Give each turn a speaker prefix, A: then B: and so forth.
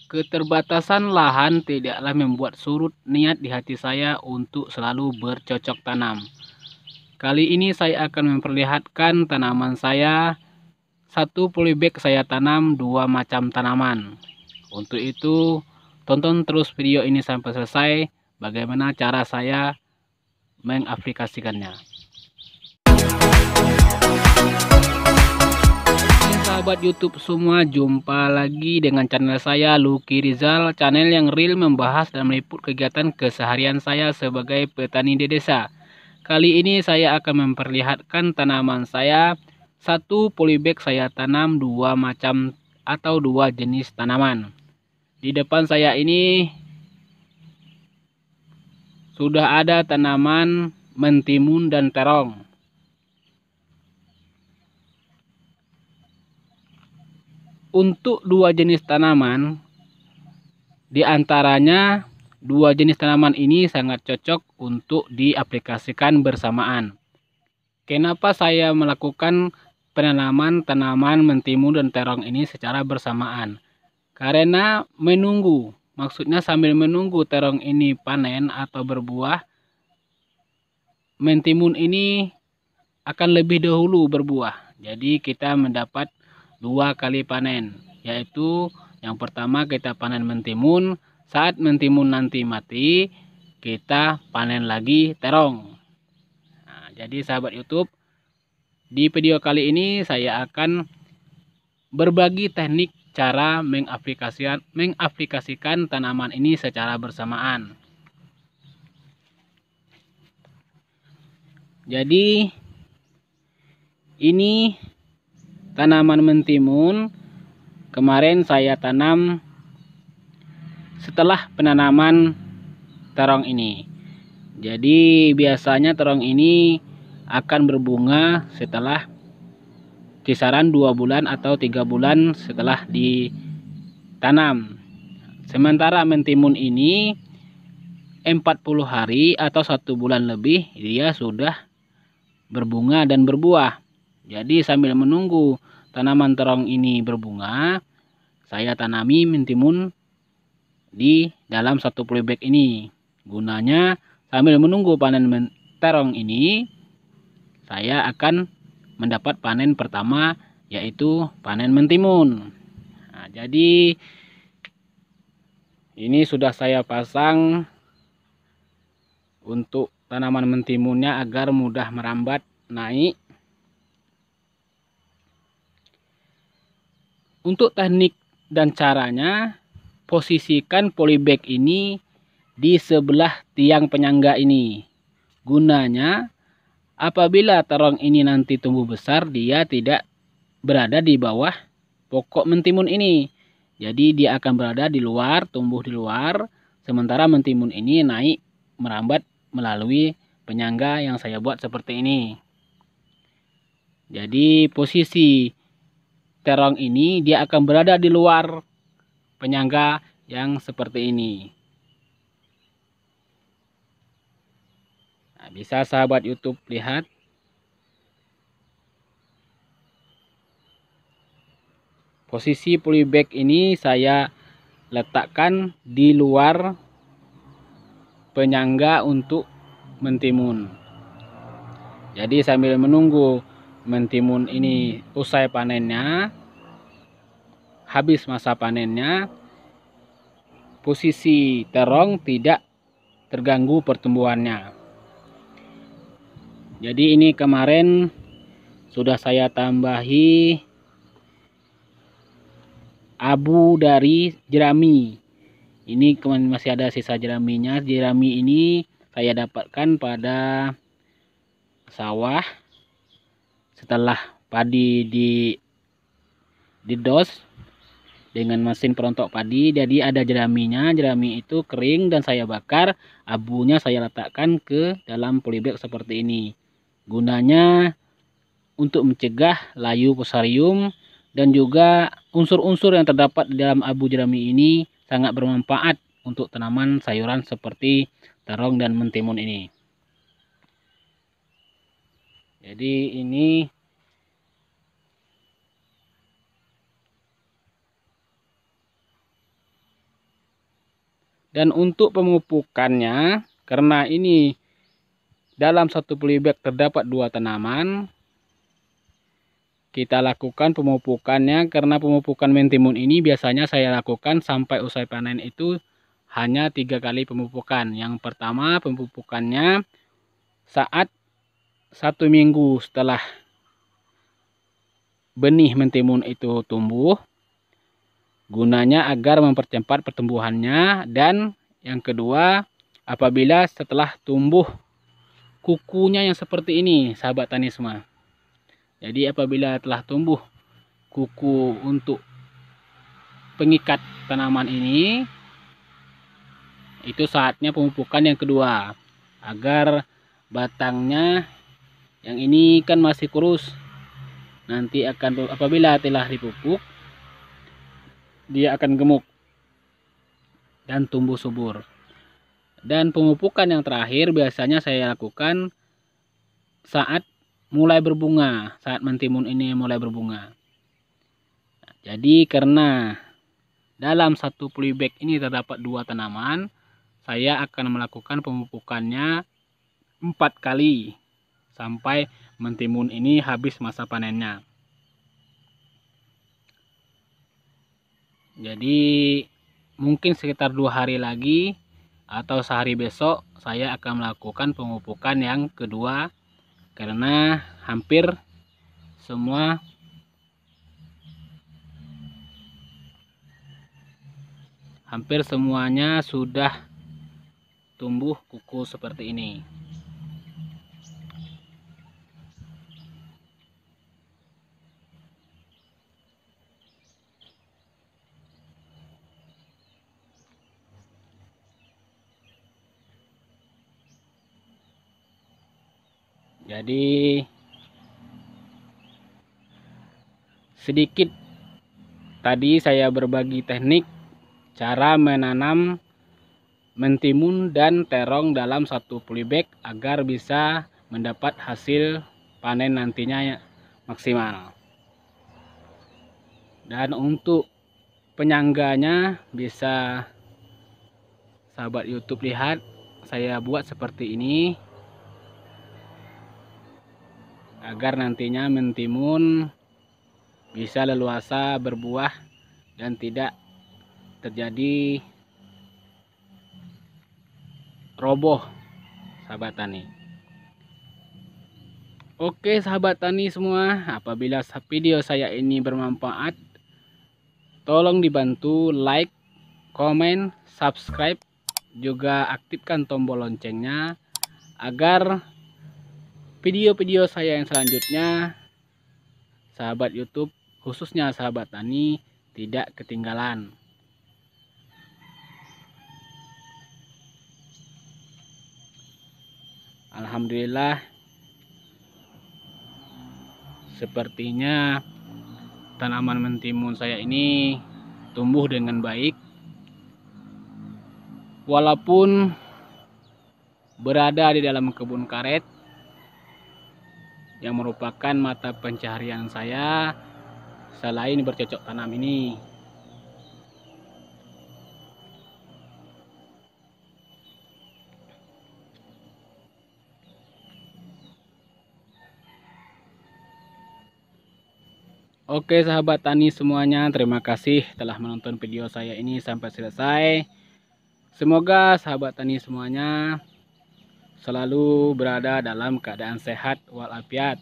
A: Keterbatasan lahan tidaklah membuat surut niat di hati saya untuk selalu bercocok tanam. Kali ini saya akan memperlihatkan tanaman saya. Satu polybag saya tanam 2 macam tanaman. Untuk itu, tonton terus video ini sampai selesai bagaimana cara saya mengaplikasikannya. Sahabat YouTube semua, jumpa lagi dengan channel saya Lucky Rizal, channel yang real membahas dan meliput kegiatan keseharian saya sebagai petani di desa. Kali ini saya akan memperlihatkan tanaman saya. Satu polybag saya tanam 2 macam atau 2 jenis tanaman. Di depan saya ini sudah ada tanaman mentimun dan terong. Untuk 2 jenis tanaman, di antaranya 2 jenis tanaman ini sangat cocok untuk diaplikasikan bersamaan. Kenapa saya melakukan penanaman tanaman mentimun dan terong ini secara bersamaan? Karena maksudnya sambil menunggu terong ini panen atau berbuah, mentimun ini akan lebih dahulu berbuah. Jadi kita mendapat 2 kali panen, yaitu yang pertama kita panen mentimun, saat mentimun nanti mati kita panen lagi terong. Nah, jadi sahabat YouTube, di video kali ini saya akan berbagi teknik cara mengaplikasikan tanaman ini secara bersamaan. Jadi ini tanaman mentimun kemarin saya tanam setelah penanaman terong ini. Jadi biasanya terong ini akan berbunga setelah kisaran 2 bulan atau 3 bulan setelah ditanam. Sementara mentimun ini 40 hari atau 1 bulan lebih dia sudah berbunga dan berbuah. Jadi sambil menunggu tanaman terong ini berbunga, saya tanami mentimun di dalam 1 polybag ini. Gunanya sambil menunggu panen terong ini, saya akan mendapat panen pertama, yaitu panen mentimun. Nah, jadi ini sudah saya pasang untuk tanaman mentimunnya agar mudah merambat naik. Untuk teknik dan caranya, posisikan polybag ini di sebelah tiang penyangga ini. Gunanya apabila terong ini nanti tumbuh besar, dia tidak berada di bawah pokok mentimun ini. Jadi dia akan berada di luar, tumbuh di luar, sementara mentimun ini naik merambat melalui penyangga yang saya buat seperti ini. Jadi posisi terong ini dia akan berada di luar penyangga yang seperti ini. Nah, bisa sahabat YouTube lihat. Posisi polybag ini saya letakkan di luar penyangga untuk mentimun. Jadi sambil menunggu mentimun ini usai panennya, habis masa panennya, posisi terong tidak terganggu pertumbuhannya. Jadi ini kemarin sudah saya tambahi abu dari jerami. Ini kemarin masih ada sisa jeraminya. Jerami ini saya dapatkan pada sawah setelah padi didos dengan mesin perontok padi. Jadi ada jeraminya, jerami itu kering dan saya bakar, abunya saya letakkan ke dalam polybag seperti ini. Gunanya untuk mencegah layu fusarium, dan juga unsur-unsur yang terdapat di dalam abu jerami ini sangat bermanfaat untuk tanaman sayuran seperti terong dan mentimun ini. Jadi ini Dan untuk pemupukannya, karena ini dalam satu polybag terdapat 2 tanaman, kita lakukan pemupukannya. Karena pemupukan mentimun ini biasanya saya lakukan sampai usai panen itu hanya 3 kali pemupukan. Yang pertama pemupukannya saat 1 minggu setelah benih mentimun itu tumbuh, gunanya agar mempercepat pertumbuhannya. Dan yang kedua, apabila setelah tumbuh kukunya yang seperti ini, sahabat tani semua. Jadi apabila telah tumbuh kuku untuk pengikat tanaman ini, itu saatnya pemupukan yang kedua, agar batangnya yang ini kan masih kurus, nanti akan apabila telah dipupuk dia akan gemuk dan tumbuh subur. Dan pemupukan yang terakhir biasanya saya lakukan saat mulai berbunga, saat mentimun ini mulai berbunga. Jadi karena dalam satu polybag ini terdapat 2 tanaman, saya akan melakukan pemupukannya 4 kali sampai mentimun ini habis masa panennya. Jadi mungkin sekitar 2 hari lagi atau sehari besok saya akan melakukan pemupukan yang kedua, karena hampir semuanya sudah tumbuh kuku seperti ini. Jadi sedikit tadi saya berbagi teknik cara menanam mentimun dan terong dalam satu polybag agar bisa mendapat hasil panen nantinya maksimal. Dan untuk penyangganya bisa sahabat YouTube lihat, saya buat seperti ini agar nantinya mentimun bisa leluasa berbuah dan tidak terjadi roboh, sahabat tani. Oke sahabat tani semua, apabila video saya ini bermanfaat, tolong dibantu like, komen, subscribe, juga aktifkan tombol loncengnya agar video-video saya yang selanjutnya sahabat YouTube, khususnya sahabat tani, tidak ketinggalan. Alhamdulillah, sepertinya tanaman mentimun saya ini tumbuh dengan baik, walaupun berada di dalam kebun karet yang merupakan mata pencaharian saya selain bercocok tanam ini. Oke sahabat tani semuanya, terima kasih telah menonton video saya ini sampai selesai. Semoga sahabat tani semuanya selalu berada dalam keadaan sehat walafiat.